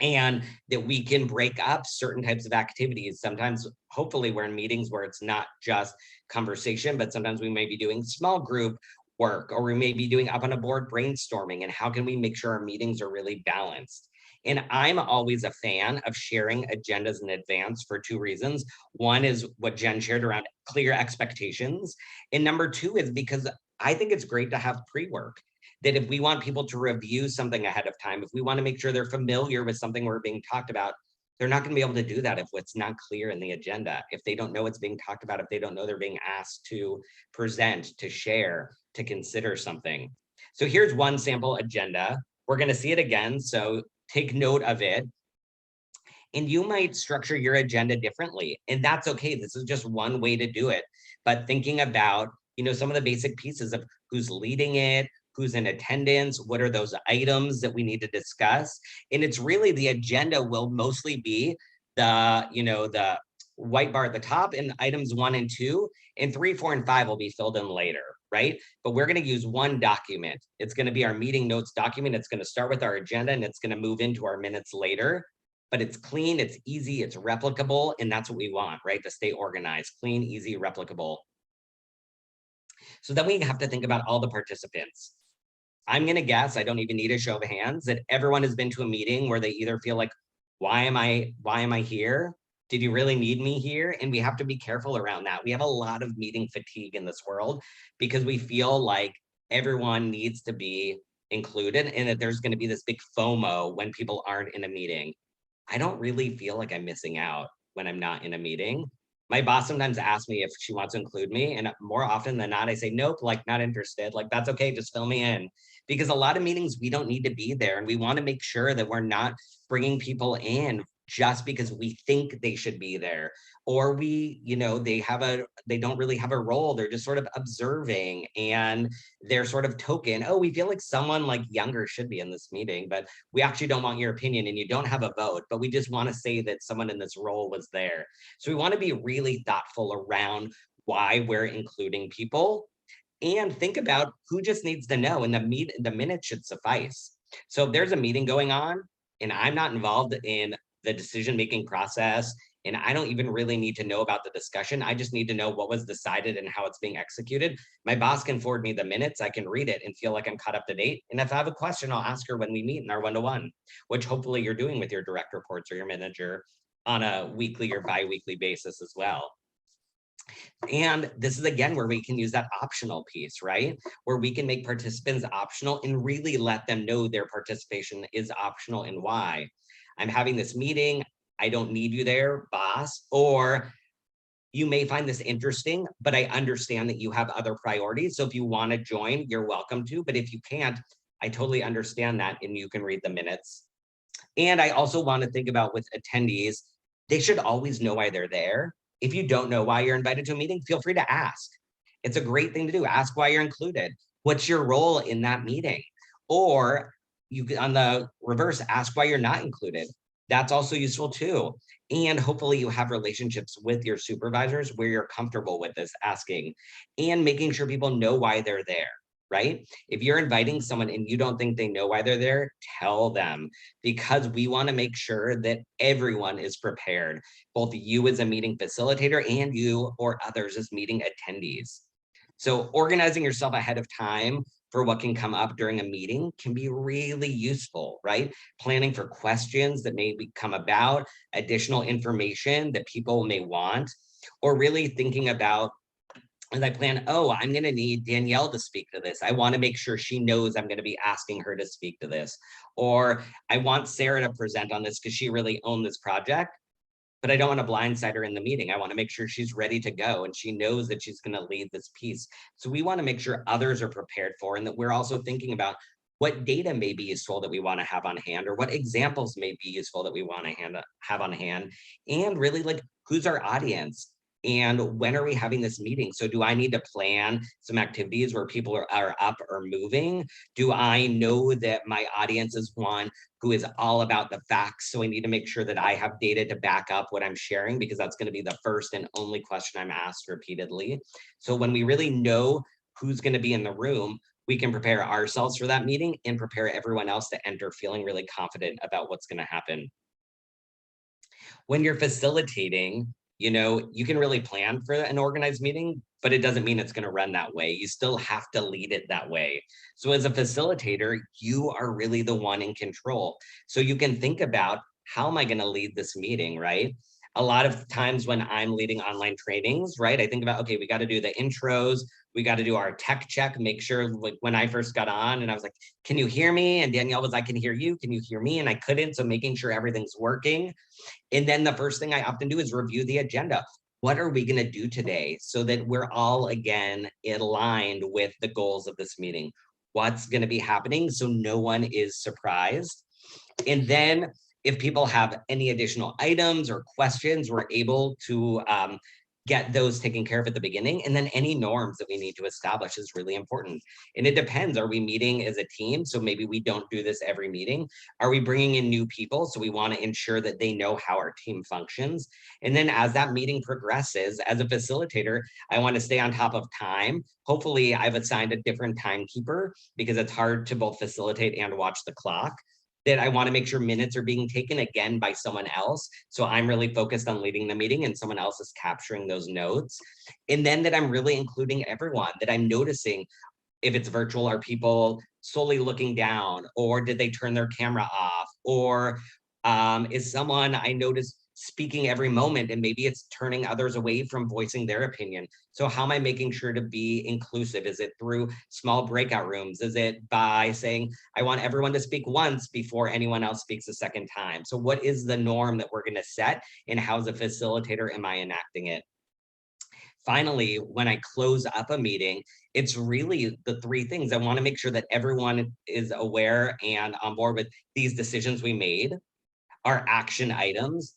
and that we can break up certain types of activities. Sometimes, hopefully, we're in meetings where it's not just conversation, but sometimes we may be doing small group work, or we may be doing up on a board brainstorming, and how can we make sure our meetings are really balanced? And I'm always a fan of sharing agendas in advance for two reasons. One is what Jen shared around clear expectations. And number two is because I think it's great to have pre-work. That if we want people to review something ahead of time, if we want to make sure they're familiar with something we're being talked about, they're not going to be able to do that if it's not clear in the agenda, if they don't know what's being talked about, if they don't know they're being asked to present, to share, to consider something. So here's one sample agenda. We're going to see it again, so take note of it. And you might structure your agenda differently, and that's okay. This is just one way to do it. But thinking about, some of the basic pieces of who's leading it, who's in attendance, what are those items that we need to discuss. And it's really, the agenda will mostly be the white bar at the top, and items 1 and 2, and 3, 4, and 5 will be filled in later, right? But we're going to use one document. It's going to be our meeting notes document. It's going to start with our agenda, and it's going to move into our minutes later. But it's clean, it's easy, it's replicable, and that's what we want, right? To stay organized, clean, easy, replicable. So then we have to think about all the participants. I'm going to guess, I don't even need a show of hands, that everyone has been to a meeting where they either feel like, why am I here? Did you really need me here? And we have to be careful around that. We have a lot of meeting fatigue in this world because we feel like everyone needs to be included, and that there's going to be this big FOMO when people aren't in a meeting. I don't really feel like I'm missing out when I'm not in a meeting. My boss sometimes asks me if she wants to include me, and more often than not, I say, nope, like not interested, like that's okay, just fill me in. Because a lot of meetings, we don't need to be there, and we want to make sure that we're not bringing people in just because we think they should be there, or they don't really have a role. They're just sort of observing, and they're sort of token. Oh, we feel like someone like younger should be in this meeting, but we actually don't want your opinion, and you don't have a vote, but we just want to say that someone in this role was there. So we want to be really thoughtful around why we're including people, and think about who just needs to know, and the minute should suffice. So if there's a meeting going on and I'm not involved in the decision-making process, and I don't even really need to know about the discussion, I just need to know what was decided and how it's being executed. My boss can forward me the minutes, I can read it and feel like I'm caught up to date. And if I have a question, I'll ask her when we meet in our one-to-one, which hopefully you're doing with your direct reports or your manager on a weekly or bi-weekly basis as well. And this is again where we can use that optional piece, right? Where we can make participants optional and really let them know their participation is optional and why. I'm having this meeting, I don't need you there, boss, or you may find this interesting, but I understand that you have other priorities. So if you want to join, you're welcome to, but if you can't, I totally understand that, and you can read the minutes. And I also want to think about with attendees, they should always know why they're there. If you don't know why you're invited to a meeting, feel free to ask. It's a great thing to do. Ask why you're included. What's your role in that meeting? Or you can, on the reverse, ask why you're not included. That's also useful too. And hopefully you have relationships with your supervisors where you're comfortable with this asking, and making sure people know why they're there, right? If you're inviting someone and you don't think they know why they're there, tell them, because we want to make sure that everyone is prepared, both you as a meeting facilitator and you or others as meeting attendees. So organizing yourself ahead of time for what can come up during a meeting can be really useful, right? Planning for questions that may come about, additional information that people may want, or really thinking about, as I plan, oh, I'm going to need Danielle to speak to this. I want to make sure she knows I'm going to be asking her to speak to this. Or I want Sarah to present on this because she really owned this project, but I don't want to blindside her in the meeting. I want to make sure she's ready to go and she knows that she's going to lead this piece. So we want to make sure others are prepared for, and that we're also thinking about what data may be useful that we want to have on hand, or what examples may be useful that we want to have on hand, and really like, who's our audience? And when are we having this meeting? So do I need to plan some activities where people are up or moving? Do I know that my audience is one who is all about the facts? So I need to make sure that I have data to back up what I'm sharing, because that's going to be the first and only question I'm asked repeatedly. So when we really know who's going to be in the room, we can prepare ourselves for that meeting and prepare everyone else to enter feeling really confident about what's going to happen. When you're facilitating, you can really plan for an organized meeting, but it doesn't mean it's going to run that way. You still have to lead it that way. So as a facilitator, you are really the one in control. So you can think about, how am I going to lead this meeting, right? A lot of times when I'm leading online trainings, right, I think about, okay, we got to do the intros, we got to do our tech check, make sure, like when I first got on and I was like, can you hear me? And Danielle was, I can hear you. Can you hear me? And I couldn't. So making sure everything's working. And then the first thing I often do is review the agenda. What are we going to do today, so that we're all, again, aligned with the goals of this meeting? What's going to be happening, so no one is surprised? And then if people have any additional items or questions, we're able to get those taken care of at the beginning. And then any norms that we need to establish is really important. And it depends. Are we meeting as a team? So maybe we don't do this every meeting. Are we bringing in new people? So we want to ensure that they know how our team functions. And then as that meeting progresses, as a facilitator, I want to stay on top of time. Hopefully I've assigned a different timekeeper, because it's hard to both facilitate and watch the clock. That I want to make sure minutes are being taken again by someone else. So I'm really focused on leading the meeting and someone else is capturing those notes. And then that I'm really including everyone, that I'm noticing if it's virtual, are people solely looking down, or did they turn their camera off? Or is someone I notice speaking every moment, and maybe it's turning others away from voicing their opinion? So how am I making sure to be inclusive? Is it through small breakout rooms? Is it by saying, I want everyone to speak once before anyone else speaks a second time? So what is the norm that we're going to set, and how as a facilitator am I enacting it? Finally, when I close up a meeting, it's really the three things. I want to make sure that everyone is aware and on board with these decisions we made, our action items,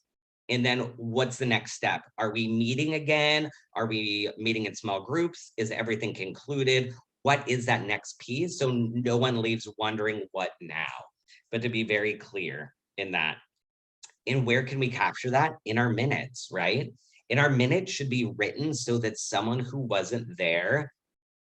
and then what's the next step? Are we meeting again? Are we meeting in small groups? Is everything concluded? What is that next piece? So no one leaves wondering what now, but to be very clear in that. And where can we capture that? In our minutes, right? And our minutes should be written so that someone who wasn't there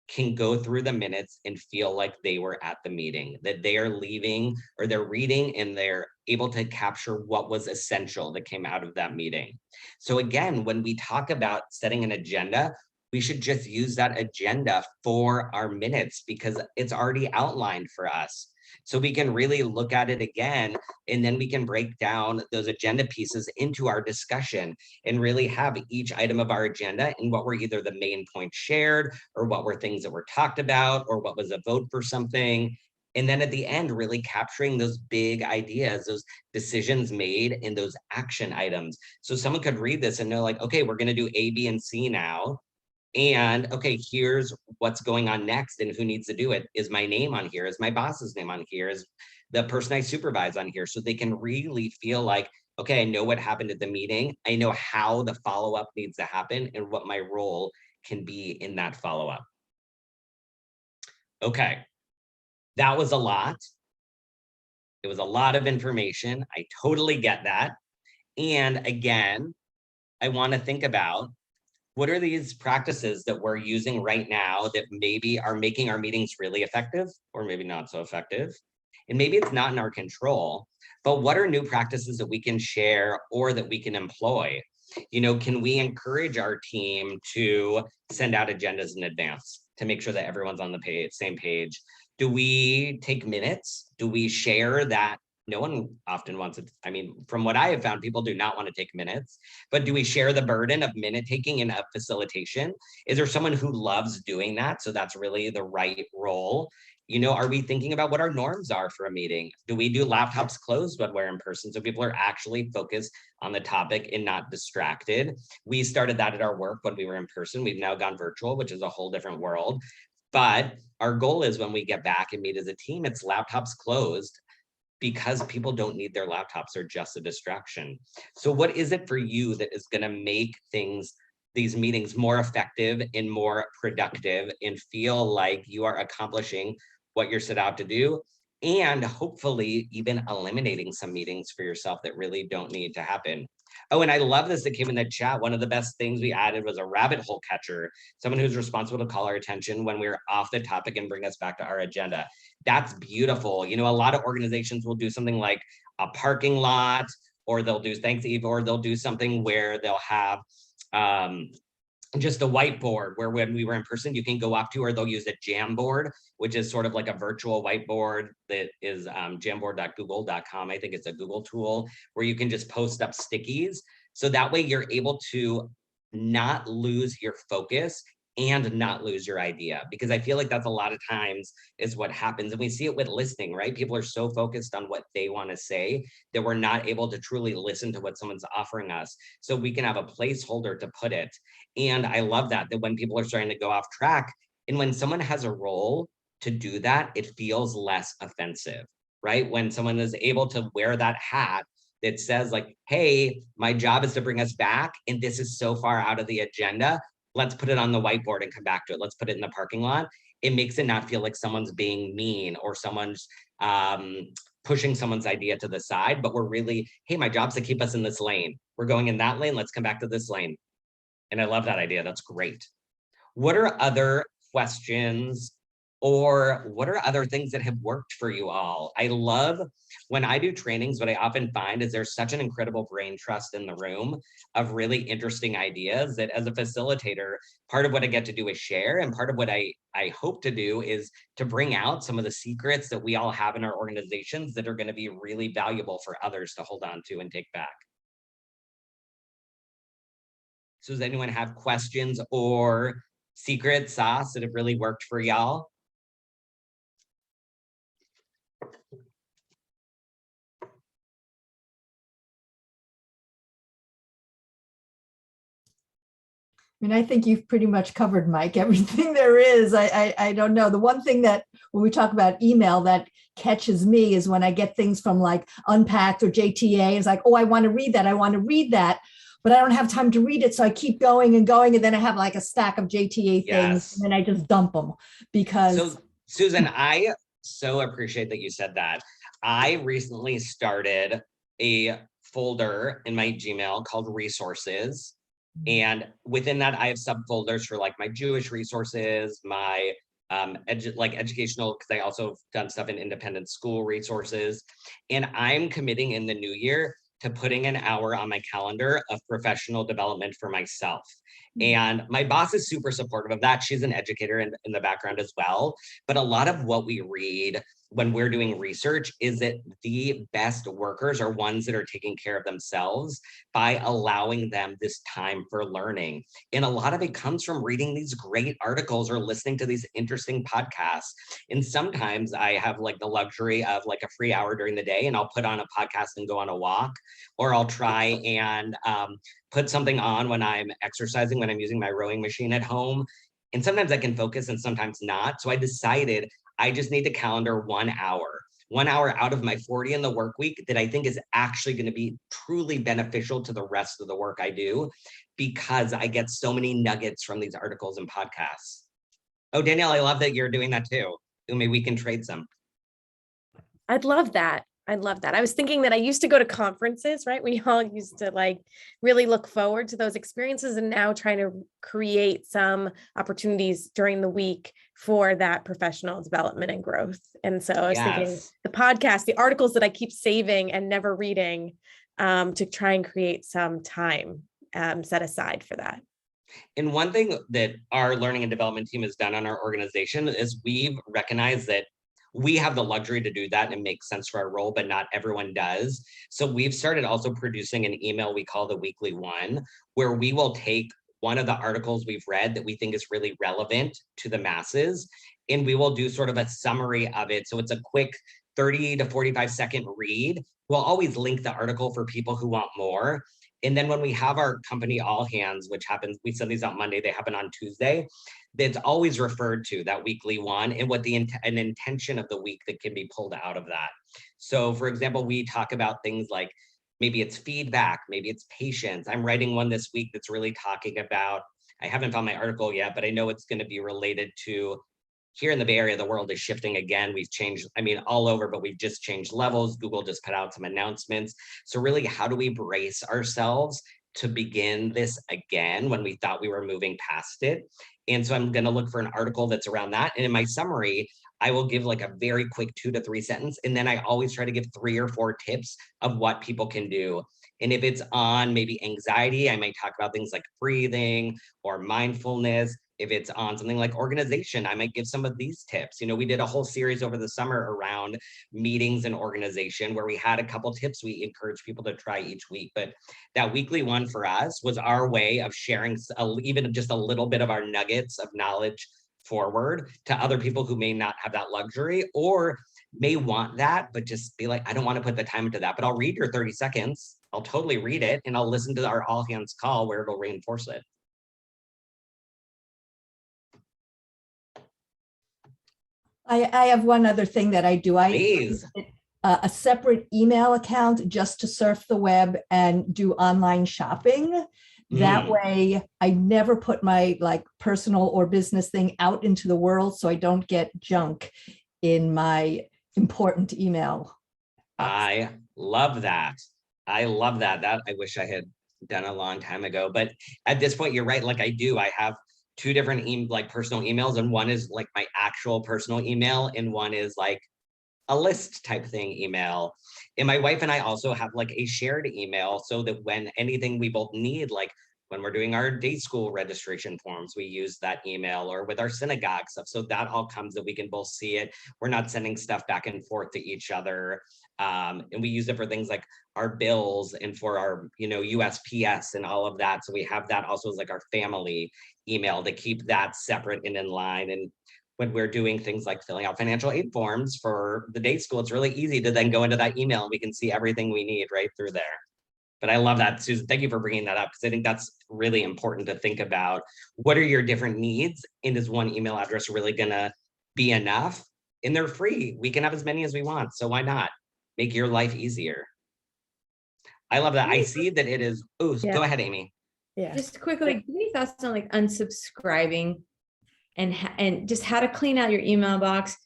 can go through the minutes and feel like they were at the meeting, that they are leaving or they're reading and they're able to capture what was essential that came out of that meeting. So again, when we talk about setting an agenda, we should just use that agenda for our minutes, because it's already outlined for us. So we can really look at it again, and then we can break down those agenda pieces into our discussion and really have each item of our agenda and what were either the main points shared, or what were things that were talked about, or what was a vote for something. And then at the end, really capturing those big ideas, those decisions made, and those action items. So someone could read this and know, like, okay, we're going to do A, B, and C now. And okay, here's what's going on next and who needs to do it. Is my name on here? Is my boss's name on here? Is the person I supervise on here? So they can really feel like, okay, I know what happened at the meeting. I know how the follow-up needs to happen and what my role can be in that follow-up. Okay, that was a lot. It was a lot of information. I totally get that. And again, I want to think about, what are these practices that we're using right now that maybe are making our meetings really effective, or maybe not so effective? And maybe it's not in our control, but what are new practices that we can share or that we can employ? Can we encourage our team to send out agendas in advance to make sure that everyone's on the same page? Do we take minutes? Do we share that? No one often wants it. I mean, from what I have found, people do not want to take minutes, but do we share the burden of minute taking in a facilitation? Is there someone who loves doing that? So that's really the right role. Are we thinking about what our norms are for a meeting? Do we do laptops closed when we're in person, so people are actually focused on the topic and not distracted? We started that at our work when we were in person. We've now gone virtual, which is a whole different world. But our goal is when we get back and meet as a team, it's laptops closed, because people don't need their laptops, are just a distraction. So what is it for you that is going to make things these meetings more effective and more productive and feel like you are accomplishing what you're set out to do, and hopefully even eliminating some meetings for yourself that really don't need to happen. Oh, and I love this that came in the chat. One of the best things we added was a rabbit hole catcher, someone who's responsible to call our attention when we're off the topic and bring us back to our agenda. That's beautiful. You know, a lot of organizations will do something like a parking lot, or they'll do thanks Eve, or they'll do something where they'll have just a whiteboard where when we were in person, you can go up to, or they'll use a Jamboard, which is sort of like a virtual whiteboard that is jamboard.google.com. I think it's a Google tool where you can just post up stickies. So that way you're able to not lose your focus and not lose your idea, because I feel like that's a lot of times is what happens. And we see it with listening, right? People are so focused on what they want to say that we're not able to truly listen to what someone's offering us. So we can have a placeholder to put it. And I love that when people are starting to go off track, and when someone has a role to do that, it feels less offensive, right? When someone is able to wear that hat that says like, hey, my job is to bring us back, and this is so far out of the agenda, let's put it on the whiteboard and come back to it. Let's put it in the parking lot. It makes it not feel like someone's being mean or someone's pushing someone's idea to the side, but we're really, hey, my job's to keep us in this lane. We're going in that lane. Let's come back to this lane. And I love that idea. That's great. What are other questions, or what are other things that have worked for you all? I love when I do trainings, what I often find is there's such an incredible brain trust in the room of really interesting ideas that as a facilitator, part of what I get to do is share, and part of what I hope to do is to bring out some of the secrets that we all have in our organizations that are going to be really valuable for others to hold on to and take back. So does anyone have questions or secret sauce that have really worked for y'all? I mean, I think you've pretty much covered, Mike, everything there is. I don't know. The one thing that when we talk about email that catches me is when I get things from like Unpacked or JTA. It's like, oh, I want to read that. I want to read that, but I don't have time to read it. So I keep going and going. And then I have like a stack of JTA things, Yes. and then I just dump them because. So Susan, I so appreciate that you said that. I recently started a folder in my Gmail called resources. And within that, I have subfolders for like my Jewish resources, my educational, because I also have done stuff in independent school resources. And I'm committing in the new year to putting an hour on my calendar of professional development for myself. And my boss is super supportive of that. She's an educator in the background as well. But a lot of what we read when we're doing research is that the best workers are ones that are taking care of themselves by allowing them this time for learning. And a lot of it comes from reading these great articles or listening to these interesting podcasts. And sometimes I have like the luxury of like a free hour during the day, and I'll put on a podcast and go on a walk, or I'll try and put something on when I'm exercising, when I'm using my rowing machine at home. And sometimes I can focus and sometimes not. So I decided I just need to calendar 1 hour out of my 40 in the work week that I think is actually going to be truly beneficial to the rest of the work I do, because I get so many nuggets from these articles and podcasts. Oh, Danielle, I love that you're doing that too. Maybe we can trade some. I'd love that. I love that. I was thinking that I used to go to conferences, right? We all used to like really look forward to those experiences, and now trying to create some opportunities during the week for that professional development and growth. And so I was thinking the podcast, the articles that I keep saving and never reading, to try and create some time set aside for that. And one thing that our learning and development team has done on our organization is we've recognized that we have the luxury to do that and it makes sense for our role, but not everyone does. So we've started also producing an email we call the weekly one, where we will take one of the articles we've read that we think is really relevant to the masses, and we will do sort of a summary of it. So it's a quick 30 to 45-second read. We'll always link the article for people who want more. And then when we have our company all hands, which happens, we send these out Monday, they happen on Tuesday, that's always referred to that weekly one and what an intention of the week that can be pulled out of that. So for example, we talk about things like maybe it's feedback, maybe it's patience. I'm writing one this week that's really talking about, I haven't found my article yet, but I know it's going to be related to here in the Bay Area, the world is shifting again. We've changed, I mean, all over, but we've just changed levels. Google just put out some announcements. So really, how do we brace ourselves to begin this again when we thought we were moving past it? And so I'm going to look for an article that's around that. And in my summary, I will give like a very quick 2 to 3 sentence. And then I always try to give 3 or 4 tips of what people can do. And if it's on maybe anxiety, I might talk about things like breathing or mindfulness. If it's on something like organization, I might give some of these tips. You know, we did a whole series over the summer around meetings and organization where we had a couple tips we encourage people to try each week. But that weekly one for us was our way of sharing even just a little bit of our nuggets of knowledge forward to other people who may not have that luxury or may want that, but just be like, I don't want to put the time into that, but I'll read your 30 seconds. I'll totally read it and I'll listen to our all hands call where it'll reinforce it. I have one other thing that I do. Please. A separate email account just to surf the web and do online shopping. That way I never put my like personal or business thing out into the world so I don't get junk in my important email. I love that. I love that. That I wish I had done a long time ago. But at this point, you're right. Like I do. I have 2 different like personal emails, and one is like my actual personal email, and one is like a list type thing email. And my wife and I also have like a shared email so that when anything we both need, like when we're doing our day school registration forms, we use that email, or with our synagogue stuff. So that all comes that we can both see it. We're not sending stuff back and forth to each other. And we use it for things like our bills and for our, you know, USPS and all of that. So we have that also as like our family email to keep that separate and in line. And when we're doing things like filling out financial aid forms for the day school, it's really easy to then go into that email and we can see everything we need right through there. But I love that, Susan. Thank you for bringing that up, because I think that's really important to think about. What are your different needs? And is one email address really gonna be enough? And they're free. We can have as many as we want. So why not make your life easier? I love that. I see that it is. Oh, Yeah. Go ahead, Amy. Yeah. Just quickly, give me thoughts on like unsubscribing and just how to clean out your email box.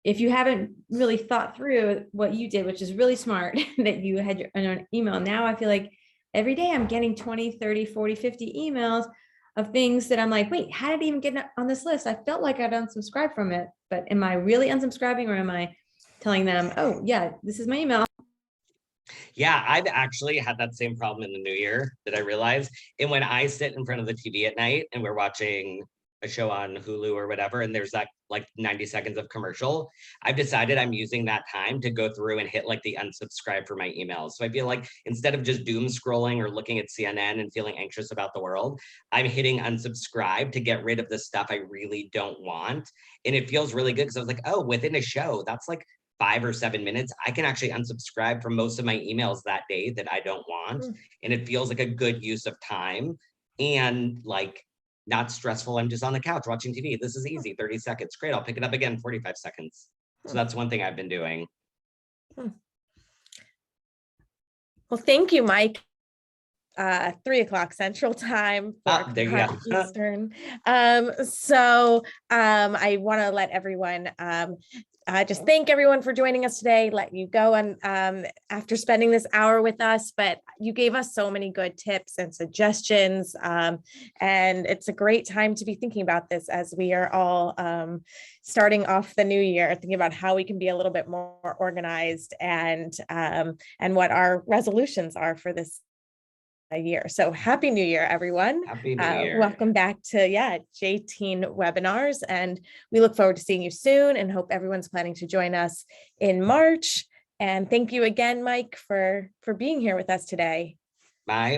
If you haven't really thought through what you did, which is really smart that you had your own email. Now I feel like every day I'm getting 20, 30, 40, 50 emails of things that I'm like, wait, how did it even get on this list? I felt like I'd unsubscribed from it, but am I really unsubscribing, or am I telling them, oh yeah, this is my email? Yeah, I've actually had that same problem in the new year that I realized. And when I sit in front of the TV at night and we're watching a show on Hulu or whatever, and there's that like 90 seconds of commercial, I've decided I'm using that time to go through and hit like the unsubscribe for my emails. So I feel like instead of just doom scrolling or looking at CNN and feeling anxious about the world, I'm hitting unsubscribe to get rid of the stuff I really don't want. And it feels really good because I was like, oh, within a show, that's like 5 or 7 minutes. I can actually unsubscribe from most of my emails that day that I don't want. And it feels like a good use of time and like not stressful. I'm just on the couch watching TV. This is easy, 30 seconds. Great, I'll pick it up again, 45 seconds. So that's one thing I've been doing. Well, thank you, Mike. 3 o'clock Central Time, 4 there you o'clock go. Eastern. I want to let everyone just thank everyone for joining us today, let you go and after spending this hour with us, but you gave us so many good tips and suggestions, and it's a great time to be thinking about this as we are all starting off the new year, thinking about how we can be a little bit more organized and what our resolutions are for this year. So happy new year, everyone. Happy New Year. Welcome back to J-Teen webinars, and we look forward to seeing you soon and hope everyone's planning to join us in March. And thank you again, Mike, for being here with us today. Bye.